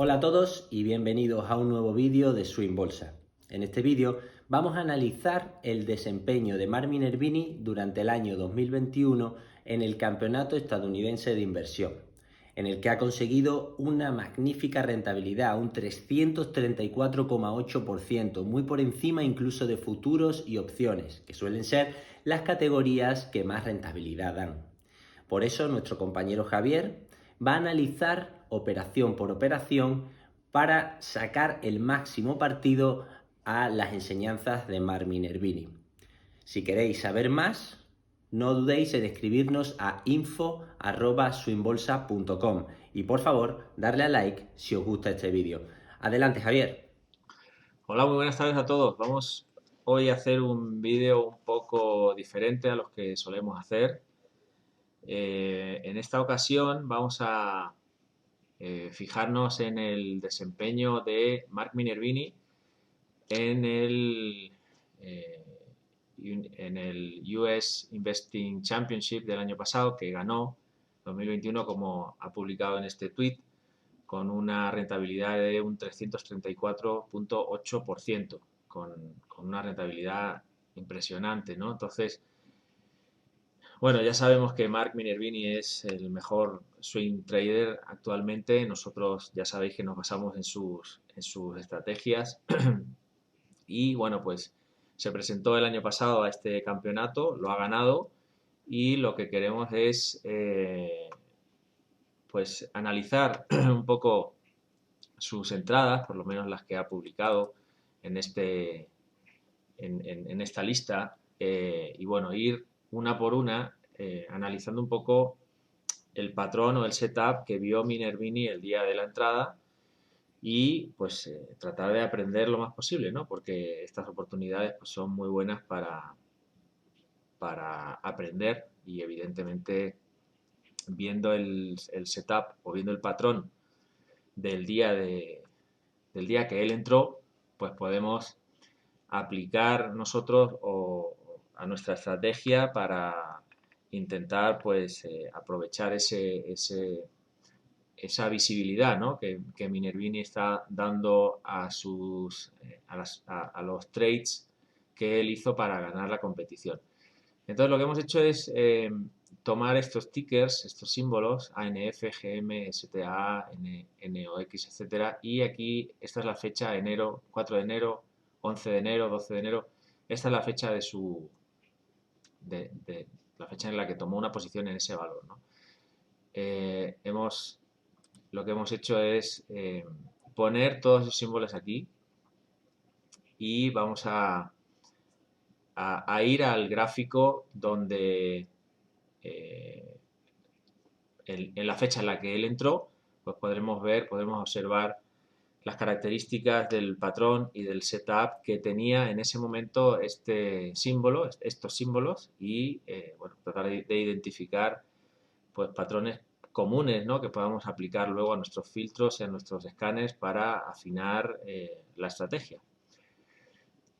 Hola a todos y bienvenidos a un nuevo vídeo de Swing Bolsa. En este vídeo vamos a analizar el desempeño de Mark Minervini durante el año 2021 en el Campeonato Estadounidense de Inversión, en el que ha conseguido una magnífica rentabilidad, un 334,8%, muy por encima incluso de futuros y opciones, que suelen ser las categorías que más rentabilidad dan. Por eso nuestro compañero Javier va a analizar operación por operación para sacar el máximo partido a las enseñanzas de Mark Minervini. Si queréis saber más, no dudéis en escribirnos a info@swinbolsa.com y por favor darle a like si os gusta este vídeo. Adelante, Javier. Hola, muy buenas tardes a todos. Vamos hoy a hacer un vídeo un poco diferente a los que solemos hacer. En esta ocasión vamos a fijarnos en el desempeño de Mark Minervini en eh, en el US Investing Championship del año pasado, que ganó 2021, como ha publicado en este tweet, con una rentabilidad de un 334,8%, con una rentabilidad impresionante, ¿no? Entonces, bueno, ya sabemos que Mark Minervini es el mejor swing trader actualmente. Nosotros ya sabéis que nos basamos en sus estrategias. Y bueno, pues se presentó el año pasado a este campeonato, lo ha ganado y lo que queremos es pues analizar un poco sus entradas, por lo menos las que ha publicado en, en esta lista, y bueno, ir una por una analizando un poco el patrón o el setup que vio Minervini el día de la entrada y pues tratar de aprender lo más posible, ¿no? Porque estas oportunidades pues, son muy buenas para aprender y evidentemente viendo el setup o viendo el patrón del del día que él entró, pues podemos aplicar nosotros a nuestra estrategia para intentar pues aprovechar esa visibilidad, ¿no? que Minervini está dando a a los trades que él hizo para ganar la competición. Entonces lo que hemos hecho es tomar estos tickers, estos símbolos, ANF, GM, STA, NOX, etcétera, y aquí esta es la fecha, enero, 4 de enero, 11 de enero, 12 de enero. Esta es la fecha de la fecha en la que tomó una posición en ese valor, ¿no? Hemos Lo que hemos hecho es poner todos esos símbolos aquí y vamos a ir al gráfico donde eh, en la fecha en la que él entró, pues podremos ver, podremos observar las características del patrón y del setup que tenía en ese momento este símbolo, estos símbolos y bueno, tratar de identificar pues patrones comunes, ¿no? Que podamos aplicar luego a nuestros filtros y a nuestros escáneres para afinar la estrategia.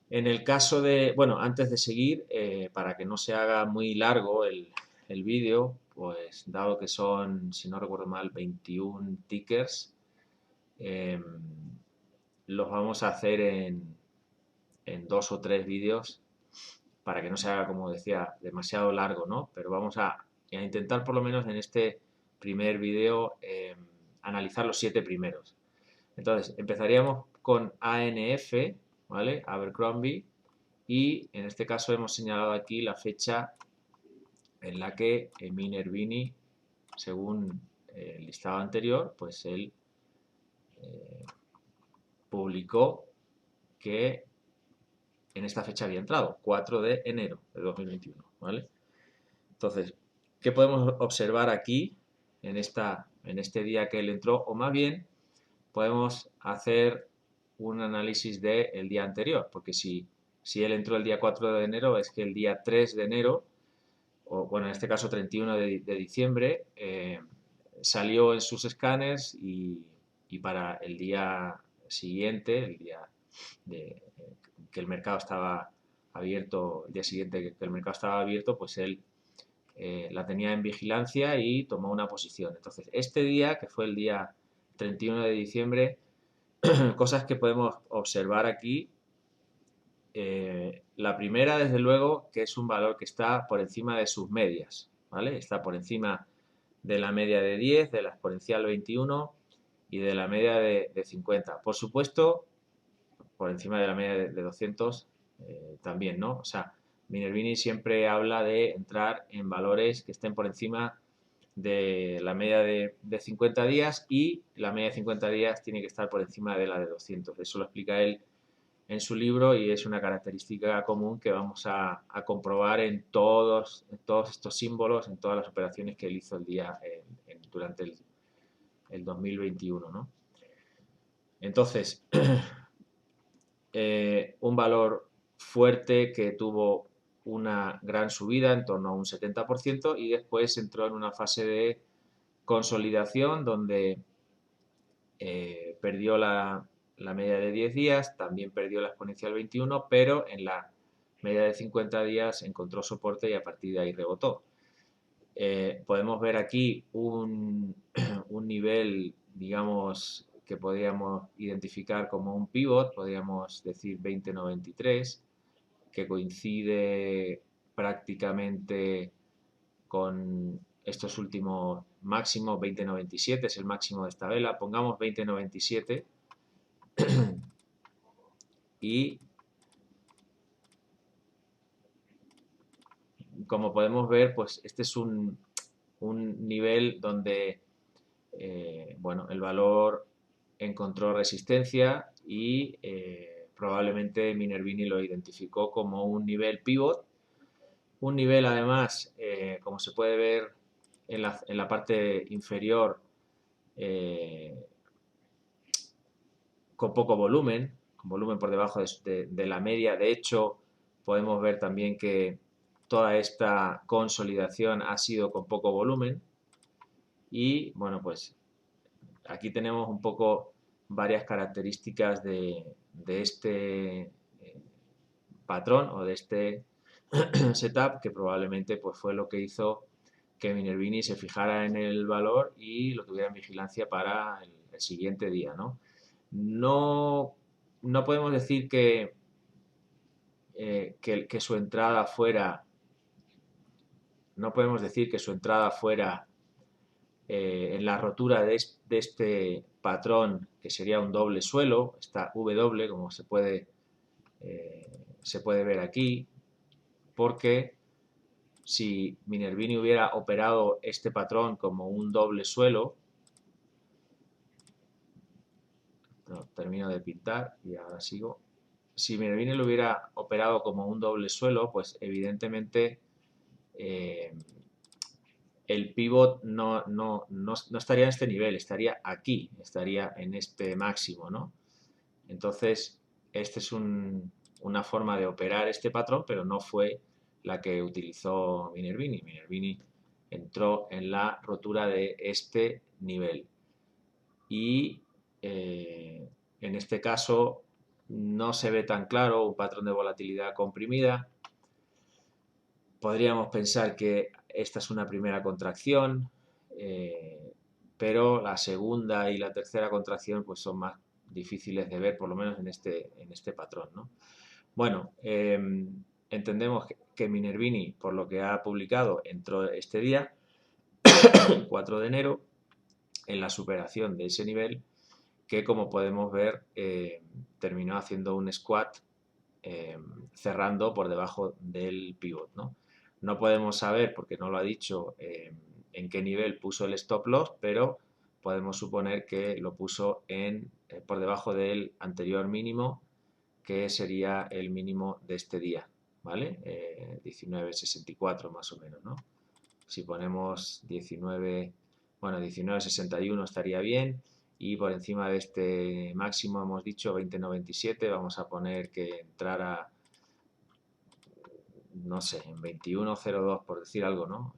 En el caso de, bueno, antes de seguir, para que no se haga muy largo el vídeo, pues dado que son, si no recuerdo mal, 21 tickers, eh, los vamos a hacer en dos o tres vídeos para que no se haga, como decía, demasiado largo, ¿no? Pero vamos a intentar por lo menos en este primer vídeo analizar los 7 primeros. Entonces, empezaríamos con ANF, ¿vale? Abercrombie, y en este caso hemos señalado aquí la fecha en la que Minervini, según el listado anterior, pues él eh, publicó que en esta fecha había entrado, 4 de enero de 2021, ¿vale? Entonces, ¿qué podemos observar aquí en este día que él entró? O más bien, podemos hacer un análisis del día anterior, porque si él entró el día 4 de enero, es que el día 3 de enero, o bueno, en este caso 31 de diciembre, salió en sus escáneres y para el día siguiente, el día de, que el mercado estaba abierto, el día siguiente que el mercado estaba abierto, pues él la tenía en vigilancia y tomó una posición. Entonces, este día, que fue el día 31 de diciembre, cosas que podemos observar aquí. La primera, desde luego, que es un valor que está por encima de sus medias, ¿vale? Está por encima de la media de 10, de la exponencial 21 y de la media de 50. Por supuesto, por encima de la media de 200 también, ¿no? O sea, Minervini siempre habla de entrar en valores que estén por encima de la media de 50 días, y la media de 50 días tiene que estar por encima de la de 200. Eso lo explica él en su libro y es una característica común que vamos a comprobar en todos estos símbolos, en todas las operaciones que él hizo el día durante el 2021, ¿no? Entonces, un valor fuerte que tuvo una gran subida en torno a un 70% y después entró en una fase de consolidación donde perdió la media de 10 días, también perdió la exponencial 21, pero en la media de 50 días encontró soporte y a partir de ahí rebotó. Podemos ver aquí un nivel, digamos, que podríamos identificar como un pivot, podríamos decir 20.93, que coincide prácticamente con estos últimos máximos. 20.97 es el máximo de esta vela, pongamos 20.97 y como podemos ver, pues este es un nivel donde bueno, el valor encontró resistencia y probablemente Minervini lo identificó como un nivel pivot, un nivel además, como se puede ver en la parte inferior, con poco volumen, con volumen por debajo de la media. De hecho, podemos ver también que toda esta consolidación ha sido con poco volumen y bueno, pues aquí tenemos un poco varias características de este patrón o de este setup, que probablemente pues fue lo que hizo que Minervini se fijara en el valor y lo tuviera en vigilancia para el siguiente día, ¿no? No podemos decir que su entrada fuera, no podemos decir que su entrada fuera en la rotura de este patrón, que sería un doble suelo, esta W, como se puede ver aquí, porque si Minervini hubiera operado este patrón como un doble suelo, no, termino de pintar y ahora sigo. Si Minervini lo hubiera operado como un doble suelo, pues evidentemente el pivot no estaría en este nivel, estaría aquí, estaría en este máximo, ¿no? Entonces, esta es una forma de operar este patrón, pero no fue la que utilizó Minervini. Minervini entró en la rotura de este nivel. Y en este caso no se ve tan claro un patrón de volatilidad comprimida. Podríamos pensar que esta es una primera contracción, pero la segunda y la tercera contracción pues son más difíciles de ver, por lo menos en este patrón, ¿no? Bueno, entendemos que Minervini, por lo que ha publicado, entró este día, 4 de enero, en la superación de ese nivel, que como podemos ver terminó haciendo un squat cerrando por debajo del pivot, ¿no? No podemos saber, porque no lo ha dicho, en qué nivel puso el stop loss, pero podemos suponer que lo puso por debajo del anterior mínimo, que sería el mínimo de este día, ¿vale? 19.64 más o menos, ¿no? Si ponemos 19.61 estaría bien, y por encima de este máximo hemos dicho 20.97, vamos a poner que entrara, no sé, en 21.02 por decir algo, ¿no?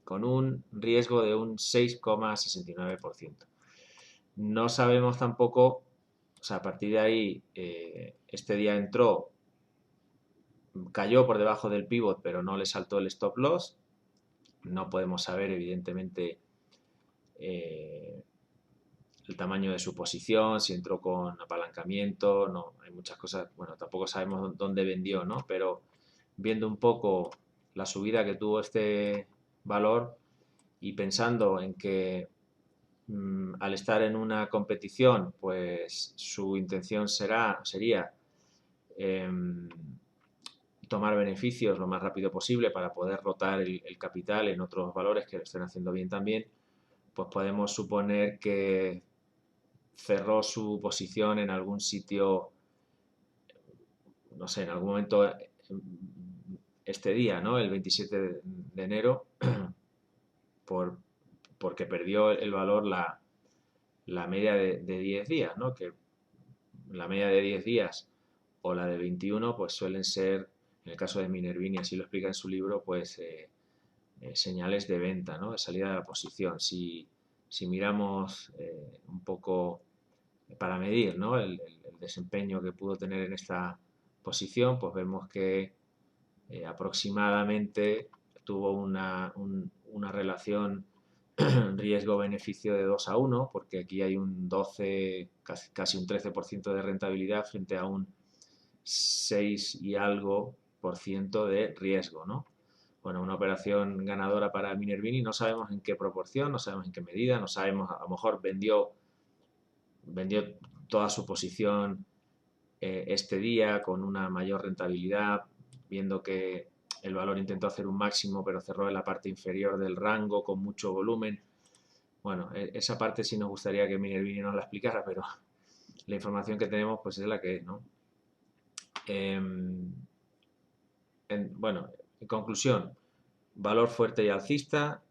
Con un riesgo de un 6,69%. No sabemos tampoco, o sea, a partir de ahí, este día entró, cayó por debajo del pivot, pero no le saltó el stop loss. No podemos saber, evidentemente, el tamaño de su posición, si entró con apalancamiento, no, hay muchas cosas, bueno, tampoco sabemos dónde vendió, ¿no? Pero viendo un poco la subida que tuvo este valor y pensando en que al estar en una competición, pues su intención sería tomar beneficios lo más rápido posible para poder rotar el capital en otros valores que lo estén haciendo bien también, pues podemos suponer que cerró su posición en algún sitio, no sé, en algún momento este día, ¿no? El 27 de enero, porque perdió el valor la media de 10 días, ¿no? Que la media de 10 días o la de 21, pues suelen ser, en el caso de Minervini, así lo explica en su libro, pues señales de venta, ¿no? De salida de la posición. Si miramos un poco para medir, ¿no? el desempeño que pudo tener en esta posición, pues vemos que aproximadamente tuvo una relación riesgo-beneficio de 2 a 1, porque aquí hay un 12, casi un 13% de rentabilidad frente a un 6 y algo por ciento de riesgo, ¿no? Bueno, una operación ganadora para Minervini, no sabemos en qué proporción, no sabemos en qué medida, no sabemos, a lo mejor vendió toda su posición este día con una mayor rentabilidad, viendo que el valor intentó hacer un máximo pero cerró en la parte inferior del rango con mucho volumen. Bueno, esa parte sí nos gustaría que Minervini nos la explicara, pero la información que tenemos pues es la que es, ¿no? Bueno, en conclusión, valor fuerte y alcista,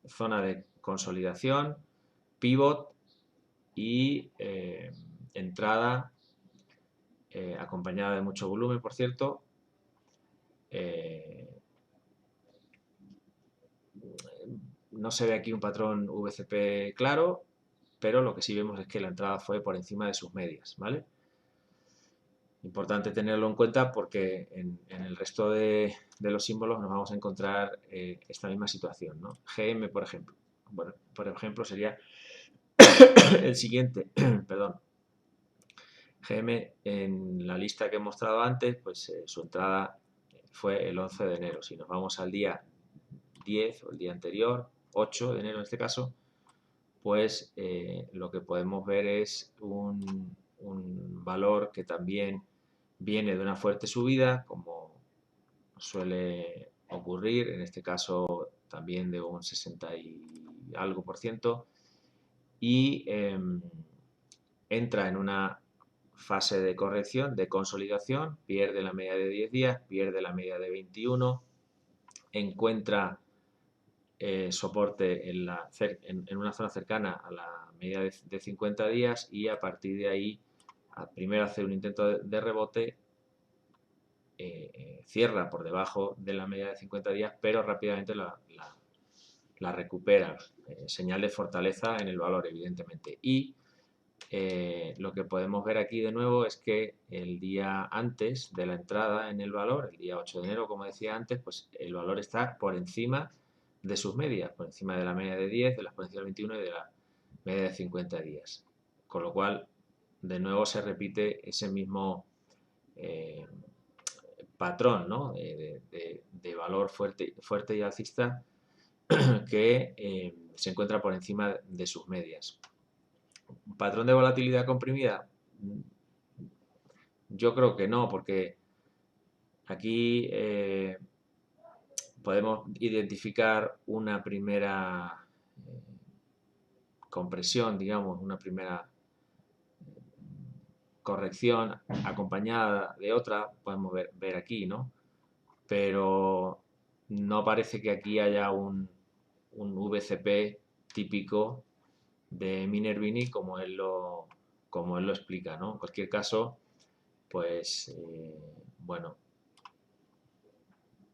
zona de consolidación, pivot y entrada acompañada de mucho volumen, por cierto. No se ve aquí un patrón VCP claro, pero lo que sí vemos es que la entrada fue por encima de sus medias, ¿vale? Importante tenerlo en cuenta porque en el resto de los símbolos nos vamos a encontrar esta misma situación, ¿no? GM, por ejemplo. Bueno, por ejemplo, sería el siguiente, perdón. GM, en la lista que he mostrado antes, pues su entrada fue el 11 de enero. Si nos vamos al día 10 o el día anterior, 8 de enero en este caso, pues lo que podemos ver es un valor que también viene de una fuerte subida, como suele ocurrir, en este caso también de un 60 y algo por ciento, y entra en una fase de corrección, de consolidación, pierde la media de 10 días, pierde la media de 21, encuentra soporte en una zona cercana a la media de 50 días y a partir de ahí, primero hace un intento de rebote, cierra por debajo de la media de 50 días, pero rápidamente la recupera. Señal de fortaleza en el valor, evidentemente. Y lo que podemos ver aquí de nuevo es que el día antes de la entrada en el valor, el día 8 de enero, como decía antes, pues el valor está por encima de sus medias, por encima de la media de 10, de la exponencial 21 y de la media de 50 días. Con lo cual, de nuevo se repite ese mismo patrón, ¿no? de valor fuerte y alcista que se encuentra por encima de sus medias. ¿Patrón de volatilidad comprimida? Yo creo que no, porque aquí podemos identificar una primera compresión, digamos, una primera corrección acompañada de otra, podemos ver aquí, ¿no? Pero no parece que aquí haya un VCP típico de Minervini como él lo explica, ¿no? En cualquier caso, pues, bueno,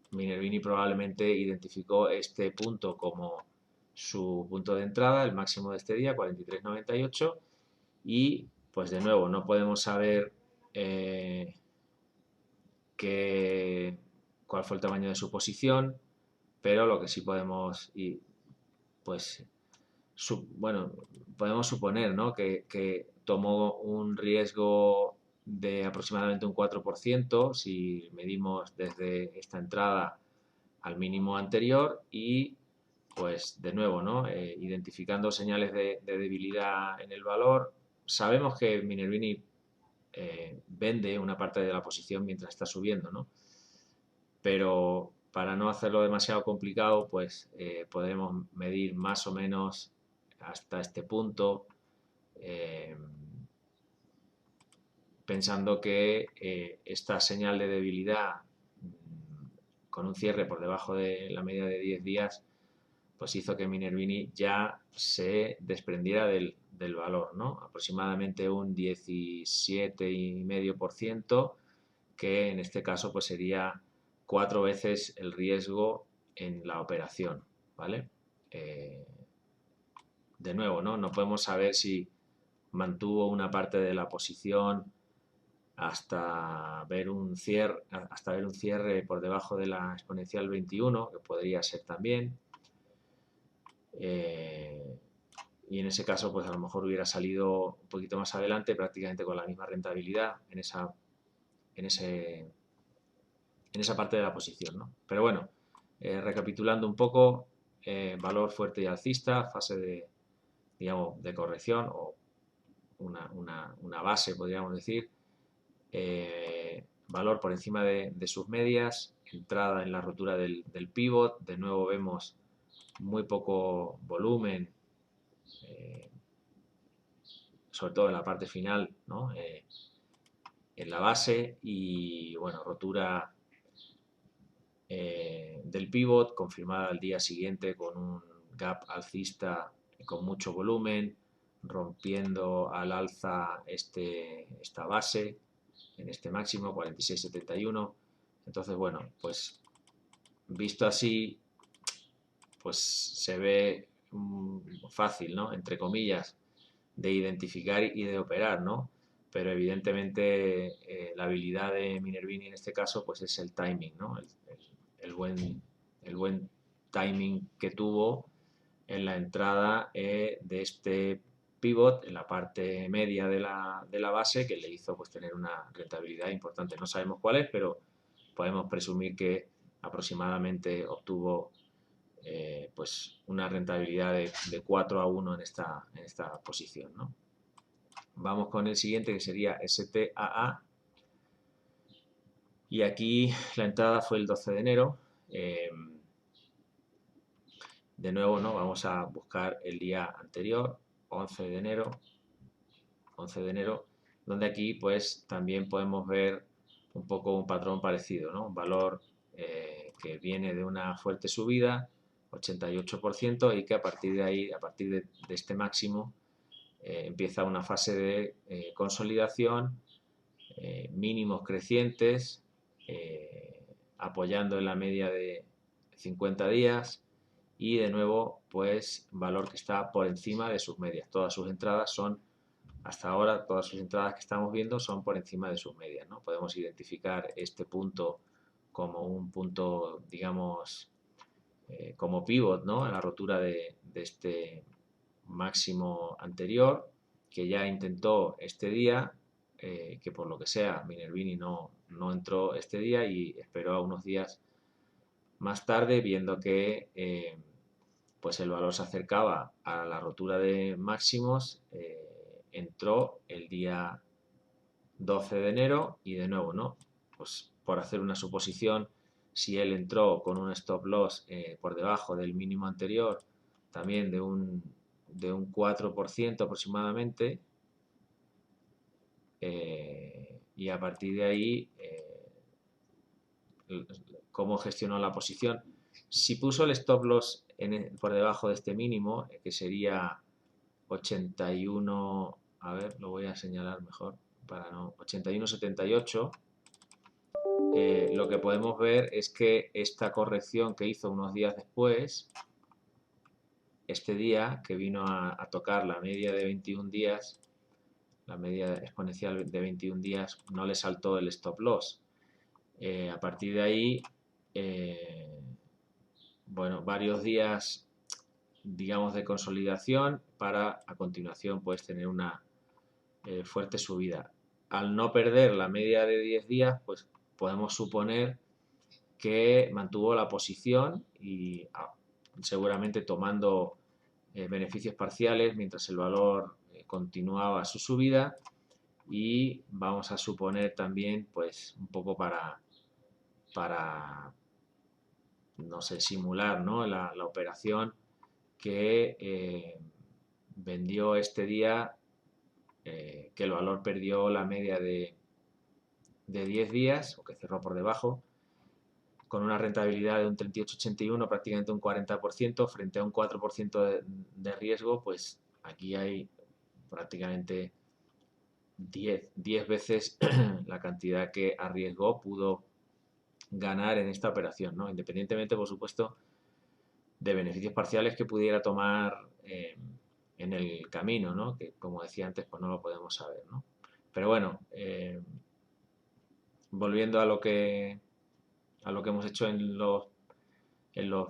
Minervini probablemente identificó este punto como su punto de entrada, el máximo de este día, 43.98, y pues de nuevo no podemos saber cuál fue el tamaño de su posición, pero lo que sí podemos pues bueno, podemos suponer, ¿no?, que tomó un riesgo de aproximadamente un 4% si medimos desde esta entrada al mínimo anterior y, pues, de nuevo, ¿no?, identificando señales de debilidad en el valor. Sabemos que Minervini vende una parte de la posición mientras está subiendo, ¿no? Pero para no hacerlo demasiado complicado, pues podemos medir más o menos hasta este punto, eh, pensando que esta señal de debilidad con un cierre por debajo de la media de 10 días, pues hizo que Minervini ya se desprendiera del valor, ¿no? Aproximadamente un 17,5%, que en este caso pues sería 4 veces el riesgo en la operación, ¿vale? De nuevo, ¿no? No podemos saber si mantuvo una parte de la posición hasta ver un cierre por debajo de la exponencial 21, que podría ser también. Y en ese caso, pues a lo mejor hubiera salido un poquito más adelante, prácticamente con la misma rentabilidad en esa parte de la posición, ¿no? Pero bueno, recapitulando un poco, valor fuerte y alcista, fase de corrección o una base, podríamos decir, valor por encima de sus medias, entrada en la rotura del pivot, de nuevo vemos muy poco volumen, sobre todo en la parte final, ¿no?, en la base, y bueno, rotura del pivot confirmada al día siguiente con un gap alcista con mucho volumen, rompiendo al alza esta base en este máximo 46,71. Entonces, bueno, pues visto así, pues se ve fácil, ¿no?, entre comillas, de identificar y de operar, ¿no? Pero evidentemente la habilidad de Minervini en este caso pues es el timing, ¿no? El buen timing que tuvo en la entrada de este pivot en la parte media de la base, que le hizo pues tener una rentabilidad importante. No sabemos cuál es, pero podemos presumir que aproximadamente obtuvo pues una rentabilidad de 4-1 en esta posición, ¿no? Vamos con el siguiente, que sería STAA. Y aquí la entrada fue el 12 de enero. De nuevo, ¿no?, vamos a buscar el día anterior, 11 de enero, 11 de enero, donde aquí pues también podemos ver un poco un patrón parecido, ¿no? Un valor que viene de una fuerte subida, 88%, y que a partir de ahí, a partir de este máximo, empieza una fase de consolidación, mínimos crecientes, apoyando en la media de 50 días, y de nuevo pues valor que está por encima de sus medias. Todas sus entradas son, hasta ahora, todas sus entradas que estamos viendo son por encima de sus medias, ¿no? Podemos identificar este punto como un punto, digamos, como pivot, ¿no?, en la rotura de este máximo anterior, que ya intentó este día, que por lo que sea Minervini no entró este día y esperó a unos días más tarde, viendo que pues el valor se acercaba a la rotura de máximos, entró el día 12 de enero y de nuevo, ¿no?, pues por hacer una suposición, si él entró con un stop loss por debajo del mínimo anterior, también de un 4% aproximadamente, y a partir de ahí, cómo gestionó la posición. Si puso el stop loss por debajo de este mínimo, que sería 81, a ver, lo voy a señalar mejor, 81,78, lo que podemos ver es que esta corrección que hizo unos días después, este día que vino a tocar la media de 21 días, la media exponencial de 21 días, no le saltó el stop loss. A partir de ahí, bueno, varios días digamos, de consolidación para a continuación pues tener una fuerte subida. Al no perder la media de 10 días, pues podemos suponer que mantuvo la posición y seguramente tomando beneficios parciales mientras el valor continuaba su subida, y vamos a suponer también pues un poco para no sé, simular, ¿no? la operación que vendió este día, que el valor perdió la media de 10 días o que cerró por debajo, con una rentabilidad de un 38,81, prácticamente un 40%, frente a un 4% de riesgo, pues aquí hay prácticamente 10 veces la cantidad que arriesgó, pudo ganar en esta operación, ¿no? Independientemente, por supuesto, de beneficios parciales que pudiera tomar en el camino, ¿no? Que como decía antes, pues no lo podemos saber, ¿no? Pero bueno, volviendo a lo que hemos hecho en los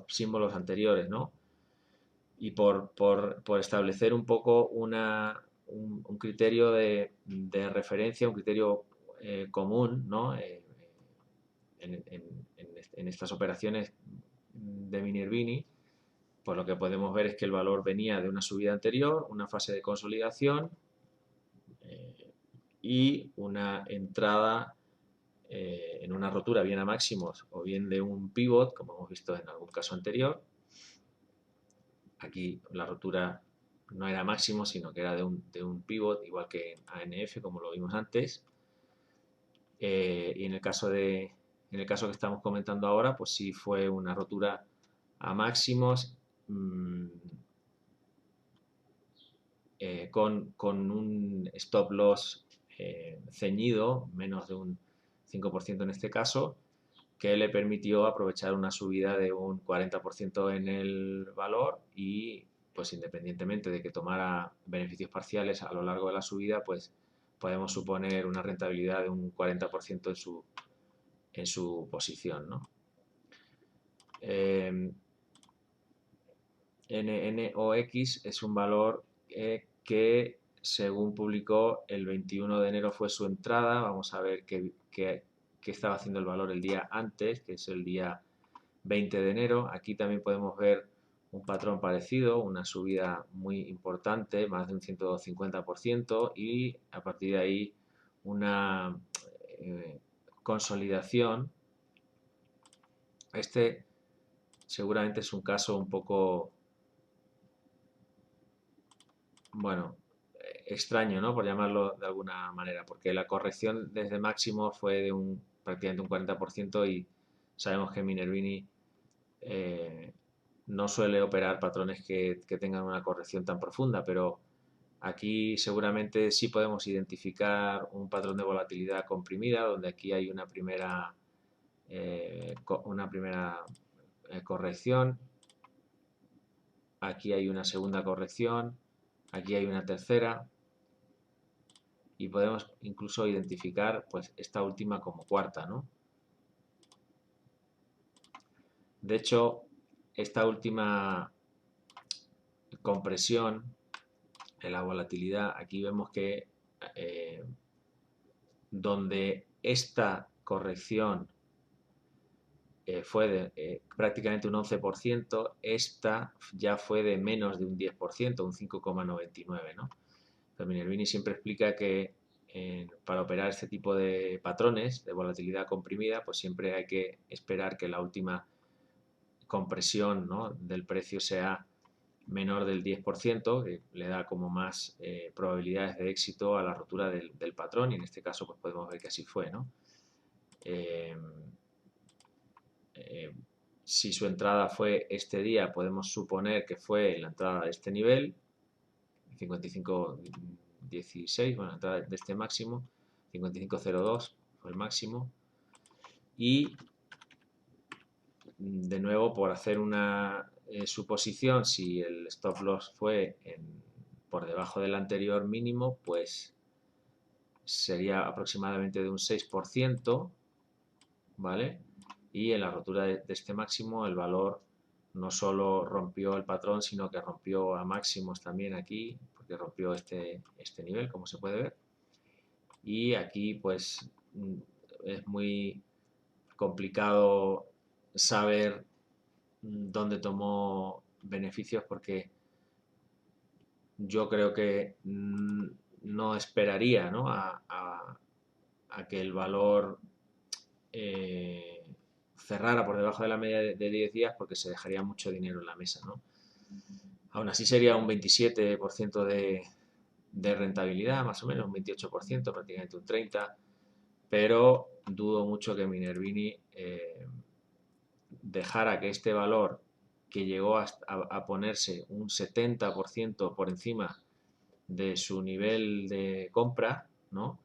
símbolos anteriores, ¿no? Y por establecer un poco un criterio de referencia, un criterio común, ¿no? En estas operaciones de Minervini, pues lo que podemos ver es que el valor venía de una subida anterior, una fase de consolidación y una entrada en una rotura bien a máximos o bien de un pivot, como hemos visto en algún caso anterior. Aquí la rotura no era máximo, sino que era de un pivot, igual que en ANF, como lo vimos antes. Y en el caso que estamos comentando ahora, pues sí fue una rotura a máximos, con un stop loss ceñido, menos de un 5% en este caso, que le permitió aprovechar una subida de un 40% en el valor y, pues independientemente de que tomara beneficios parciales a lo largo de la subida, pues podemos suponer una rentabilidad de un 40% en su posición, ¿no? NOx es un valor que, según publicó el 21 de enero, fue su entrada. Vamos a ver qué estaba haciendo el valor el día antes, que es el día 20 de enero. Aquí también podemos ver un patrón parecido, una subida muy importante, más de un 150%, y a partir de ahí una consolidación. Este seguramente es un caso un poco, bueno, extraño, ¿no? Por llamarlo de alguna manera, porque la corrección desde máximo fue de prácticamente un 40%, y sabemos que Minervini no suele operar patrones que tengan una corrección tan profunda, pero aquí seguramente sí podemos identificar un patrón de volatilidad comprimida, donde aquí hay una primera corrección, aquí hay una segunda corrección, aquí hay una tercera, y podemos incluso identificar pues esta última como cuarta, ¿no? De hecho, esta última compresión en la volatilidad, aquí vemos que donde esta corrección fue de prácticamente un 11%, esta ya fue de menos de un 10%, un 5,99%, ¿no? Pero Minervini siempre explica que para operar este tipo de patrones de volatilidad comprimida, pues siempre hay que esperar que la última compresión, ¿no?, del precio sea menor del 10%, que le da como más probabilidades de éxito a la rotura del patrón, y en este caso pues podemos ver que así fue, ¿no? Si su entrada fue este día, podemos suponer que fue la entrada de este nivel, 55.16, bueno, la entrada de este máximo, 55.02 fue el máximo, y de nuevo, por hacer una suposición, si el stop loss fue por debajo del anterior mínimo, pues sería aproximadamente de un 6%, ¿vale? Y en la rotura de este máximo el valor no solo rompió el patrón, sino que rompió a máximos también aquí, porque rompió este nivel, como se puede ver. Y aquí pues es muy complicado saber dónde tomó beneficios, porque yo creo que no esperaría, ¿no? a que el valor cerrara por debajo de la media de 10 días, porque se dejaría mucho dinero en la mesa, ¿no? Aún así sería un 27% de rentabilidad, más o menos, un 28%, prácticamente un 30%, pero dudo mucho que Minervini dejara que este valor, que llegó a ponerse un 70% por encima de su nivel de compra, ¿no?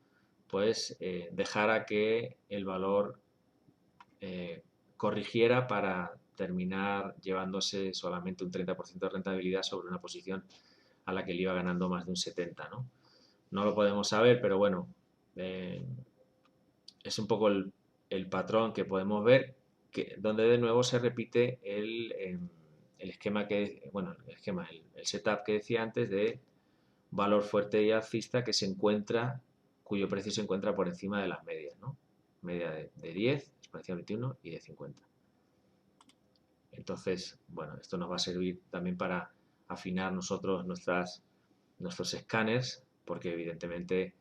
Pues dejara que el valor corrigiera para terminar llevándose solamente un 30% de rentabilidad sobre una posición a la que le iba ganando más de un 70%, ¿no? No lo podemos saber, pero bueno, es un poco el patrón que podemos ver, donde de nuevo se repite el esquema bueno, el setup que decía antes, de valor fuerte y alcista cuyo precio se encuentra por encima de las medias, ¿no? Media de 10, exponencial 21 y de 50. Entonces, bueno, esto nos va a servir también para afinar nosotros nuestros escáneres, porque evidentemente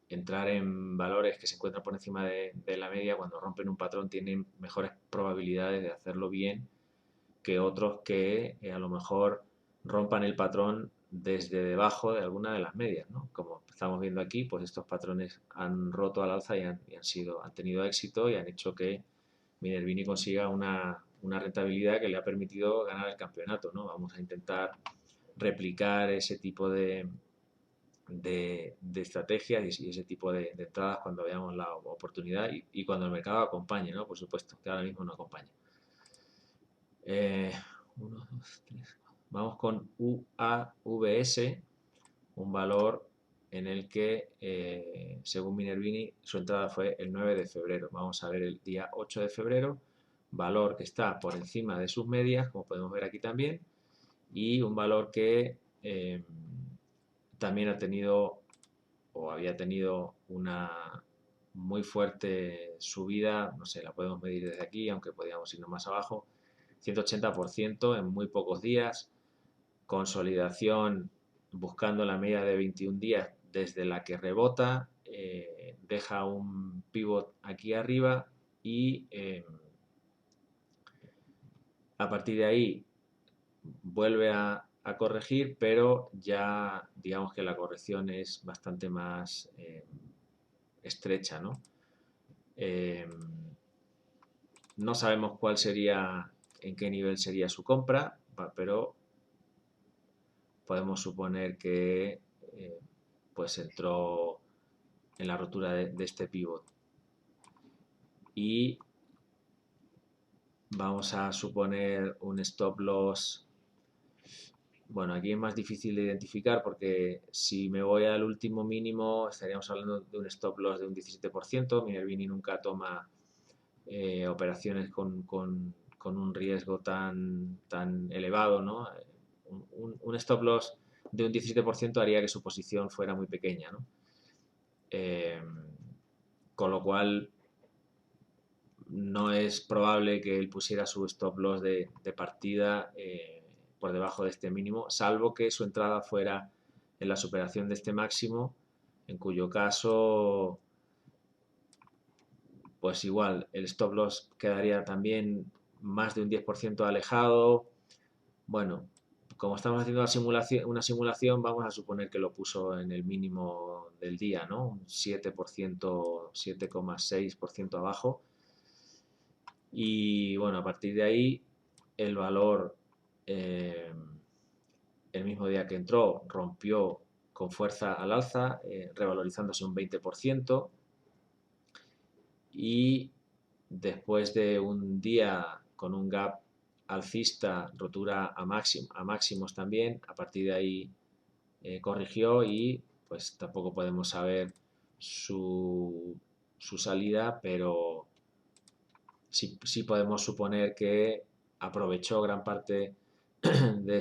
entrar en valores que se encuentran por encima de la media, cuando rompen un patrón, tienen mejores probabilidades de hacerlo bien que otros que a lo mejor rompan el patrón desde debajo de alguna de las medias, ¿no? Como estamos viendo aquí, pues estos patrones han roto al alza y han tenido éxito y han hecho que Minervini consiga una rentabilidad que le ha permitido ganar el campeonato, ¿no? Vamos a intentar replicar ese tipo de estrategias y ese tipo de entradas cuando veamos la oportunidad y cuando el mercado acompañe, ¿no? Por supuesto, que ahora mismo no acompaña. 1, 2, 3. Vamos con UAVS, un valor en el que, según Minervini, su entrada fue el 9 de febrero. Vamos a ver el día 8 de febrero, valor que está por encima de sus medias, como podemos ver aquí también, y un valor que también ha tenido o había tenido una muy fuerte subida, no sé, la podemos medir desde aquí, aunque podríamos irnos más abajo, 180% en muy pocos días, consolidación buscando la media de 21 días desde la que rebota, deja un pivot aquí arriba y a partir de ahí vuelve a corregir, pero ya digamos que la corrección es bastante más estrecha, ¿no? No sabemos en qué nivel sería su compra, pero podemos suponer que pues entró en la rotura de este pivot. Y vamos a suponer un stop loss. Bueno, aquí es más difícil de identificar, porque si me voy al último mínimo estaríamos hablando de un stop loss de un 17%. Minervini nunca toma operaciones con un riesgo tan elevado, ¿no? Un stop loss de un 17% haría que su posición fuera muy pequeña, ¿no? Con lo cual no es probable que él pusiera su stop loss de partida por debajo de este mínimo, salvo que su entrada fuera en la superación de este máximo, en cuyo caso pues igual el stop loss quedaría también más de un 10% alejado. Bueno, como estamos haciendo una simulación, vamos a suponer que lo puso en el mínimo del día, ¿no? Un 7%, 7,6% abajo. Y bueno, a partir de ahí el valor, el mismo día que entró, rompió con fuerza al alza, revalorizándose un 20%. Y después de un día con un gap alcista, rotura a máximos también, a partir de ahí corrigió y pues tampoco podemos saber su salida, pero sí podemos suponer que aprovechó gran parte de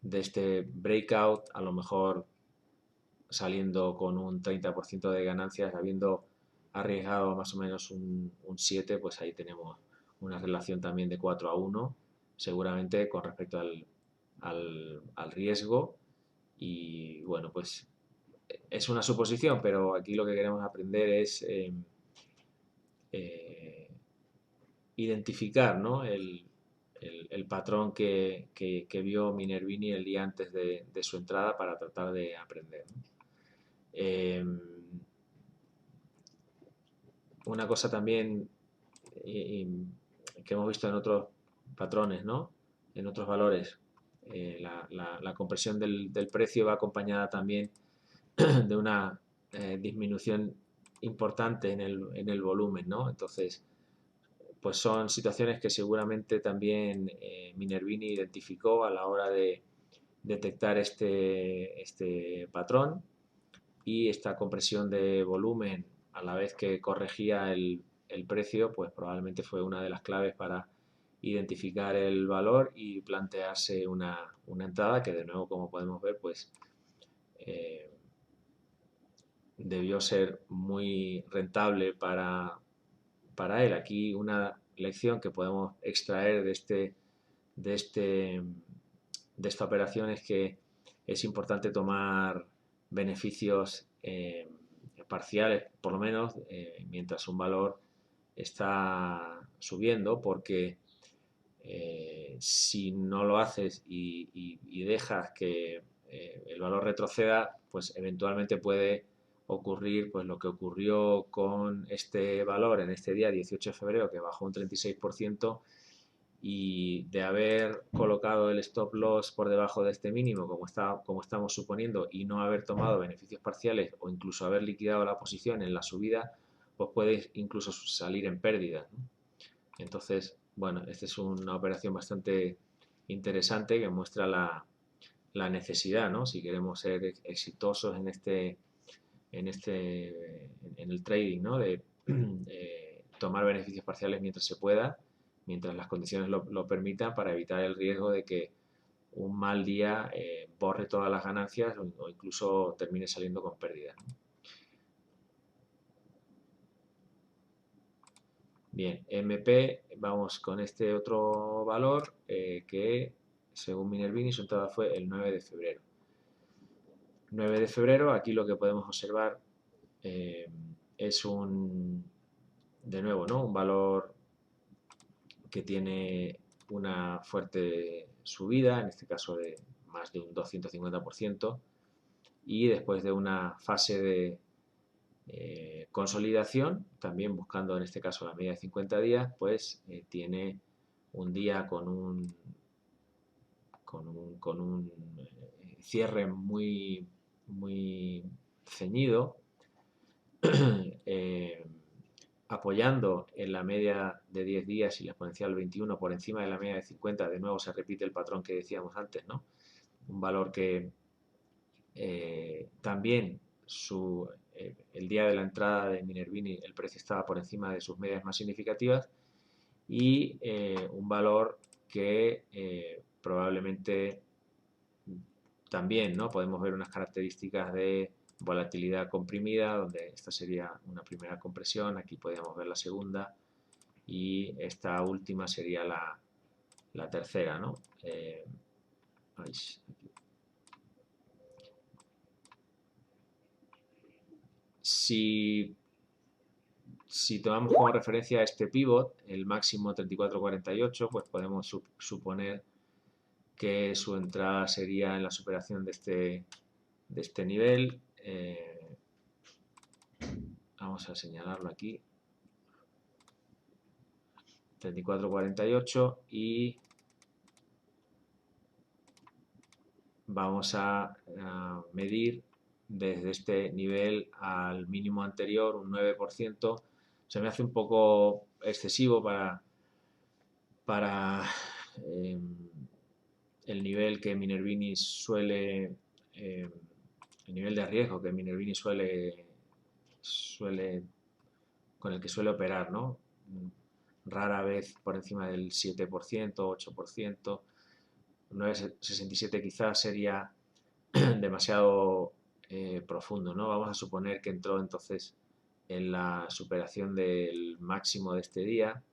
de este breakout, a lo mejor saliendo con un 30% de ganancias, habiendo arriesgado más o menos un 7, pues ahí tenemos una relación también de 4-1, seguramente con respecto al riesgo. Y bueno, pues es una suposición, pero aquí lo que queremos aprender es eh, identificar, ¿no? El patrón que vio Minervini el día antes de su entrada para tratar de aprender, ¿no? Eh, una cosa también que hemos visto en otros patrones, ¿no? En otros valores, la compresión del precio va acompañada también de una disminución importante en el volumen, ¿no? Entonces, pues son situaciones que seguramente también Minervini identificó a la hora de detectar este patrón, y esta compresión de volumen a la vez que corregía el precio, pues probablemente fue una de las claves para identificar el valor y plantearse una entrada que, de nuevo, como podemos ver, pues eh, debió ser muy rentable para él. Aquí una lección que podemos extraer de, este, de esta operación es que es importante tomar beneficios parciales, por lo menos mientras un valor está subiendo, porque si no lo haces y dejas que el valor retroceda, pues eventualmente puede ocurrir pues lo que ocurrió con este valor en este día 18 de febrero, que bajó un 36%, y de haber colocado el stop loss por debajo de este mínimo, como estamos suponiendo, y no haber tomado beneficios parciales o incluso haber liquidado la posición en la subida, pues puede incluso salir en pérdida, ¿no? Entonces, bueno, esta es una operación bastante interesante que muestra la necesidad, ¿no? Si queremos ser exitosos en el trading, ¿no? De tomar beneficios parciales mientras se pueda, mientras las condiciones lo permitan, para evitar el riesgo de que un mal día borre todas las ganancias o incluso termine saliendo con pérdidas, ¿no? Bien, MP, vamos con este otro valor que, según Minervini, su entrada fue el 9 de febrero. 9 de febrero, aquí lo que podemos observar eh, es de nuevo, ¿no? Un valor que tiene una fuerte subida, en este caso de más de un 250%, y después de una fase de consolidación, también buscando en este caso la media de 50 días, pues tiene un día con un cierre muy ceñido, eh, apoyando en la media de 10 días y la exponencial 21 por encima de la media de 50. De nuevo se repite el patrón que decíamos antes, ¿no? Un valor que también el día de la entrada de Minervini el precio estaba por encima de sus medias más significativas, y un valor que probablemente también, ¿no? Podemos ver unas características de volatilidad comprimida, donde esta sería una primera compresión, aquí podríamos ver la segunda, y esta última sería la tercera, ¿no? Si, si tomamos como referencia este pivot, el máximo 34.48, pues podemos suponer que su entrada sería en la superación de este nivel. Vamos a señalarlo aquí, 34.48, y vamos a medir desde este nivel al mínimo anterior un 9%. Se me hace un poco excesivo para el nivel que Minervini suele, el nivel de riesgo que Minervini con el que suele operar, ¿no? rara vez por encima del 7%, 8%. 9,67 quizás sería demasiado profundo, ¿no? Vamos a suponer que entró entonces en la superación del máximo de este día,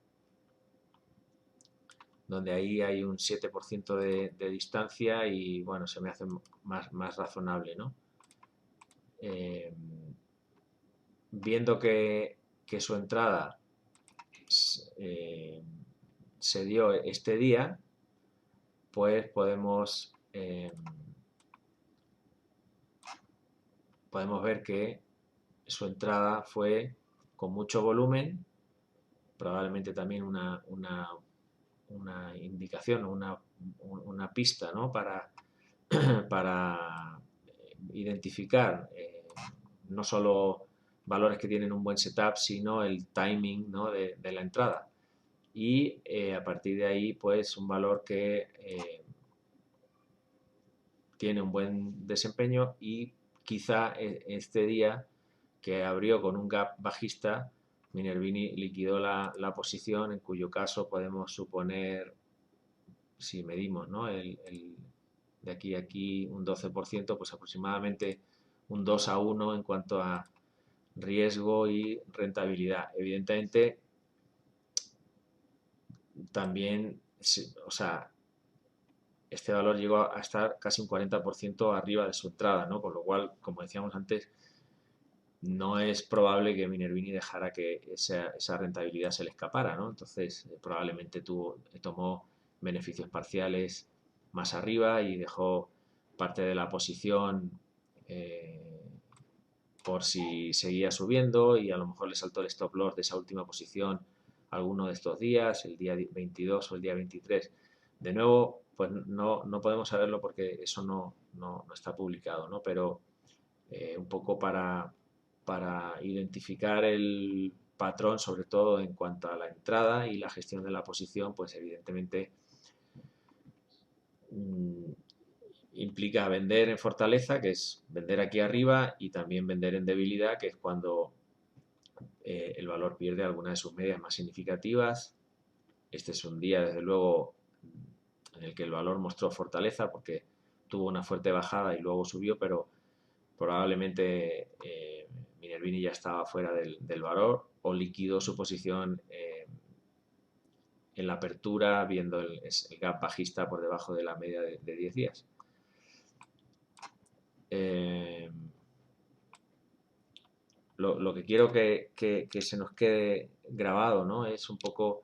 donde ahí hay un 7% de distancia y bueno, se me hace más razonable, ¿no? Viendo que su entrada se dio este día, pues podemos ver que su entrada fue con mucho volumen, probablemente también una indicación, una pista, ¿no? para identificar no solo valores que tienen un buen setup, sino el timing, ¿no? de la entrada. Y a partir de ahí, pues un valor que tiene un buen desempeño y quizá este día que abrió con un gap bajista, Minervini liquidó la posición, en cuyo caso podemos suponer, si medimos, ¿no? De aquí a aquí un 12%, pues aproximadamente un 2-1 en cuanto a riesgo y rentabilidad. Evidentemente, también, o sea, este valor llegó a estar casi un 40% arriba de su entrada, ¿no? Por lo cual, como decíamos antes, no es probable que Minervini dejara que esa rentabilidad se le escapara, ¿no? Entonces, probablemente tomó beneficios parciales más arriba y dejó parte de la posición por si seguía subiendo y a lo mejor le saltó el stop loss de esa última posición alguno de estos días, el día 22 o el día 23. De nuevo, pues no podemos saberlo porque eso no está publicado, ¿no? Pero un poco para identificar el patrón, sobre todo en cuanto a la entrada y la gestión de la posición, pues evidentemente implica vender en fortaleza, que es vender aquí arriba, y también vender en debilidad, que es cuando el valor pierde alguna de sus medias más significativas. Este es un día, desde luego, en el que el valor mostró fortaleza porque tuvo una fuerte bajada y luego subió, pero probablemente Minervini ya estaba fuera del valor o liquidó su posición en la apertura viendo el gap bajista por debajo de la media de 10 días. Lo que quiero que se nos quede grabado, ¿no? Es un poco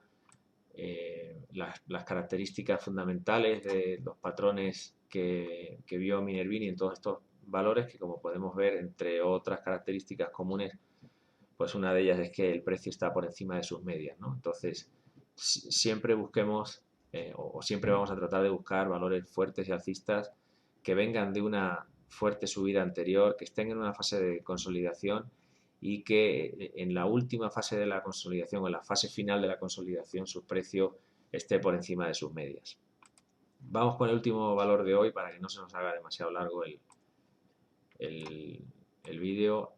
las características fundamentales de los patrones que vio Minervini en todos estos valores, que como podemos ver, entre otras características comunes, pues una de ellas es que el precio está por encima de sus medias, ¿no? Entonces, siempre busquemos o siempre vamos a tratar de buscar valores fuertes y alcistas que vengan de una fuerte subida anterior, que estén en una fase de consolidación y que en la última fase de la consolidación o en la fase final de la consolidación su precio esté por encima de sus medias. Vamos con el último valor de hoy para que no se nos haga demasiado largo el vídeo.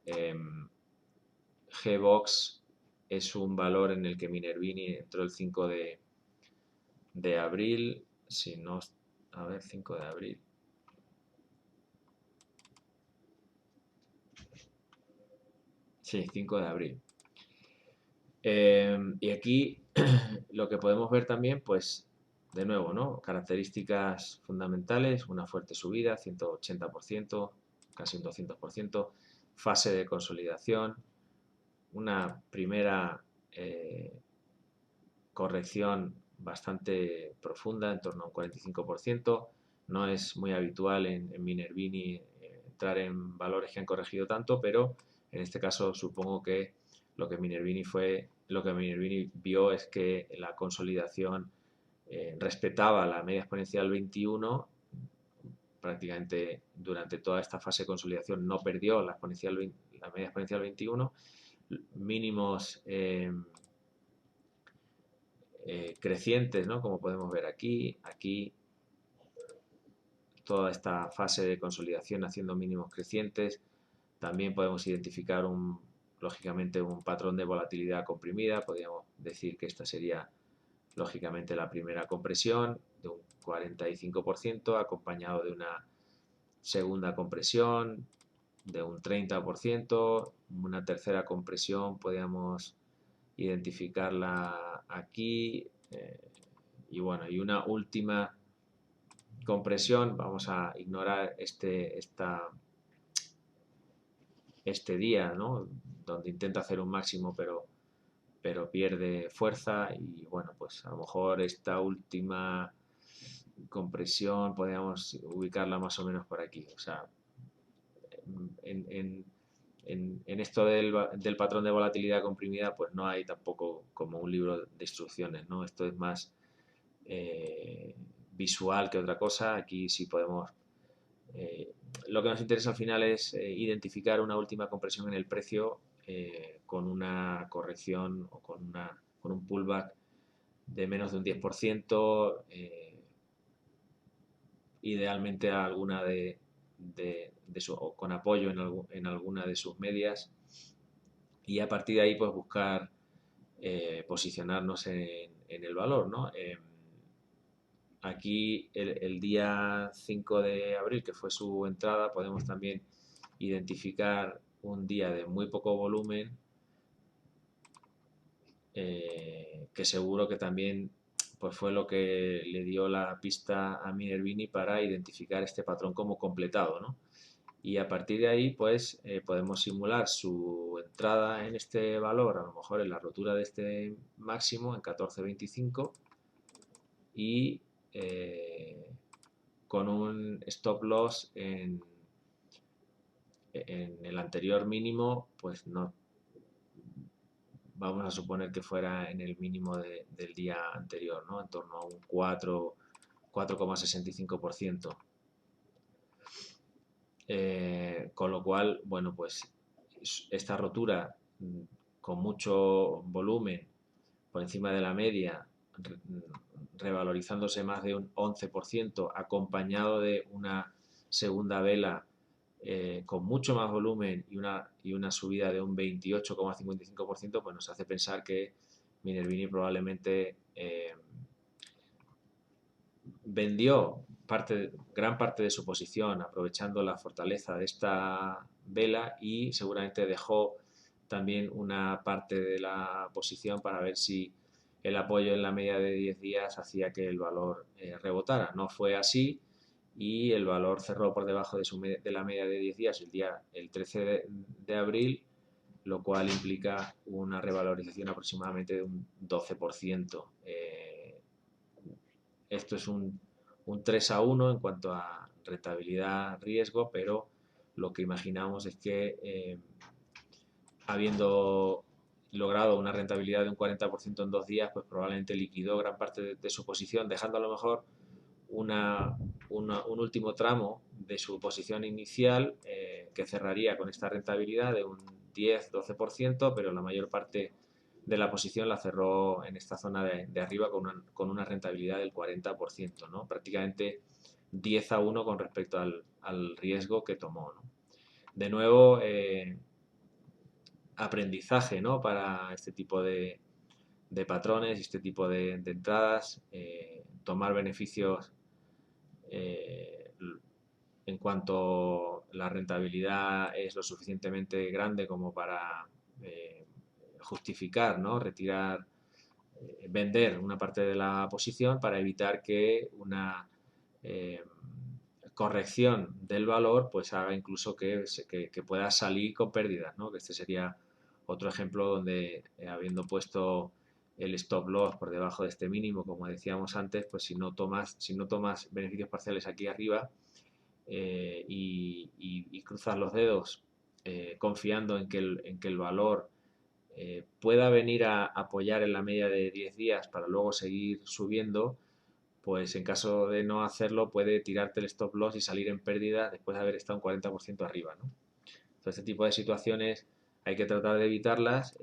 G-Box es un valor en el que Minervini entró el 5 de abril, si no, a ver, 5 de abril. Sí, 5 de abril. Y aquí lo que podemos ver también, pues, de nuevo, ¿no? Características fundamentales, una fuerte subida, 180%, casi un 200%, fase de consolidación, una primera corrección bastante profunda, en torno a un 45%. No es muy habitual en Minervini entrar en valores que han corregido tanto, pero en este caso supongo que lo que Minervini vio es que la consolidación respetaba la media exponencial 21, prácticamente durante toda esta fase de consolidación no perdió la media exponencial 21, mínimos crecientes, ¿no? Como podemos ver aquí, toda esta fase de consolidación haciendo mínimos crecientes. También podemos identificar un lógicamente un patrón de volatilidad comprimida. Podríamos decir que esta sería lógicamente la primera compresión de un 45%, acompañado de una segunda compresión de un 30%, una tercera compresión podríamos identificarla aquí, y bueno, y una última compresión. Vamos a ignorar este día, ¿no?, donde intenta hacer un máximo pero pierde fuerza, y bueno, pues a lo mejor esta última compresión podríamos ubicarla más o menos por aquí. O sea, en, en, en esto del patrón de volatilidad comprimida, pues no hay tampoco como un libro de instrucciones, ¿no? Esto es más visual que otra cosa. Aquí sí podemos... lo que nos interesa al final es identificar una última compresión en el precio con una corrección o con un pullback de menos de un 10%, idealmente a alguna o con apoyo en alguna de sus medias, y a partir de ahí pues buscar posicionarnos en el valor, ¿no? Aquí el día 5 de abril, que fue su entrada, podemos también identificar un día de muy poco volumen, que seguro que también pues fue lo que le dio la pista a Minervini para identificar este patrón como completado, ¿no? Y a partir de ahí pues podemos simular su entrada en este valor, a lo mejor en la rotura de este máximo en 14.25, y con un stop loss en el anterior mínimo, pues no, vamos a suponer que fuera en el mínimo del día anterior, ¿no?, en torno a un 4,65%. Con lo cual, bueno, pues esta rotura con mucho volumen por encima de la media, revalorizándose más de un 11%, acompañado de una segunda vela con mucho más volumen y una subida de un 28,55%, pues nos hace pensar que Minervini probablemente vendió gran parte de su posición aprovechando la fortaleza de esta vela, y seguramente dejó también una parte de la posición para ver si el apoyo en la media de 10 días hacía que el valor rebotara. No fue así, y el valor cerró por debajo de la media de 10 días el 13 de abril, lo cual implica una revalorización aproximadamente de un 12%. Esto es un 3-1 en cuanto a rentabilidad-riesgo, pero lo que imaginamos es que habiendo logrado una rentabilidad de un 40% en 2 días, pues probablemente liquidó gran parte de su posición, dejando a lo mejor un último tramo de su posición inicial que cerraría con esta rentabilidad de un 10-12%, pero la mayor parte de la posición la cerró en esta zona de arriba con una rentabilidad del 40%, ¿no? Prácticamente 10-1 con respecto al riesgo que tomó, ¿no? De nuevo, aprendizaje, ¿no?, para este tipo de patrones y este tipo de entradas, tomar beneficios en cuanto la rentabilidad es lo suficientemente grande como para justificar, ¿no?, retirar, vender una parte de la posición para evitar que una corrección del valor pues haga incluso que pueda salir con pérdidas, ¿no? Que este sería otro ejemplo donde habiendo puesto el stop loss por debajo de este mínimo, como decíamos antes, pues si no tomas beneficios parciales aquí arriba y cruzas los dedos confiando en que el valor pueda venir a apoyar en la media de 10 días para luego seguir subiendo, pues en caso de no hacerlo puede tirarte el stop loss y salir en pérdida después de haber estado un 40% arriba, ¿no? Entonces, este tipo de situaciones hay que tratar de evitarlas.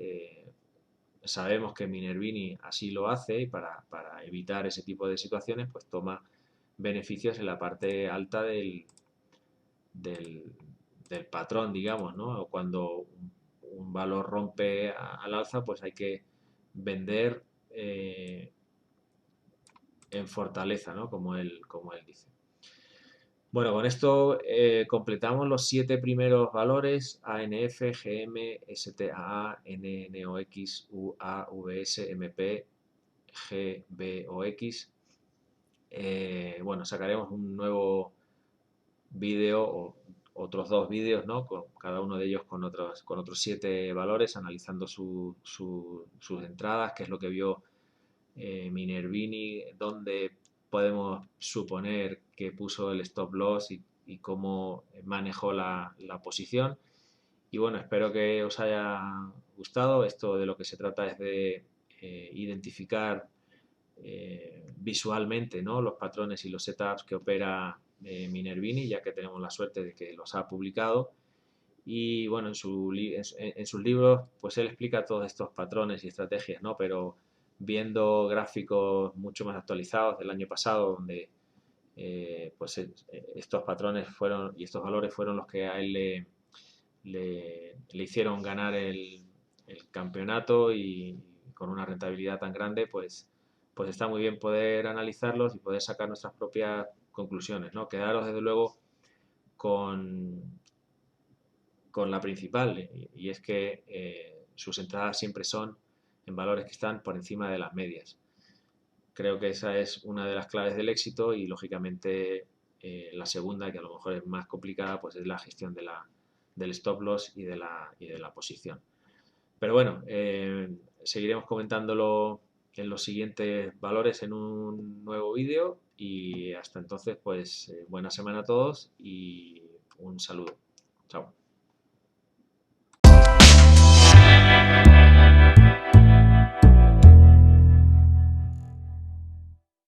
Sabemos que Minervini así lo hace, y para evitar ese tipo de situaciones pues toma beneficios en la parte alta del patrón, digamos, ¿no? O cuando un valor rompe al alza, pues hay que vender en fortaleza, ¿no? Como él dice. Bueno, con esto completamos los 7 primeros valores: ANF, GM, STAA, NNOX, UAVS, MP, GBOX. Bueno, sacaremos un nuevo vídeo o otros 2 vídeos, ¿no? Cada uno de ellos con otros 7 valores, analizando sus entradas, qué es lo que vio Minervini, dónde podemos suponer que puso el stop loss y cómo manejó la posición. Y bueno, espero que os haya gustado. Esto de lo que se trata es de identificar visualmente, ¿no?, los patrones y los setups que opera Minervini, ya que tenemos la suerte de que los ha publicado. Y bueno, en sus libros, pues él explica todos estos patrones y estrategias, ¿no? Pero viendo gráficos mucho más actualizados del año pasado, donde pues estos patrones fueron y estos valores fueron los que a él le hicieron ganar el campeonato, y con una rentabilidad tan grande, pues está muy bien poder analizarlos y poder sacar nuestras propias conclusiones, ¿no? Quedaros desde luego con la principal, y es que sus entradas siempre son en valores que están por encima de las medias. Creo que esa es una de las claves del éxito, y lógicamente la segunda, que a lo mejor es más complicada, pues es la gestión del stop loss y de la posición. Pero bueno, seguiremos comentándolo en los siguientes valores en un nuevo vídeo, y hasta entonces, pues buena semana a todos y un saludo. Chao.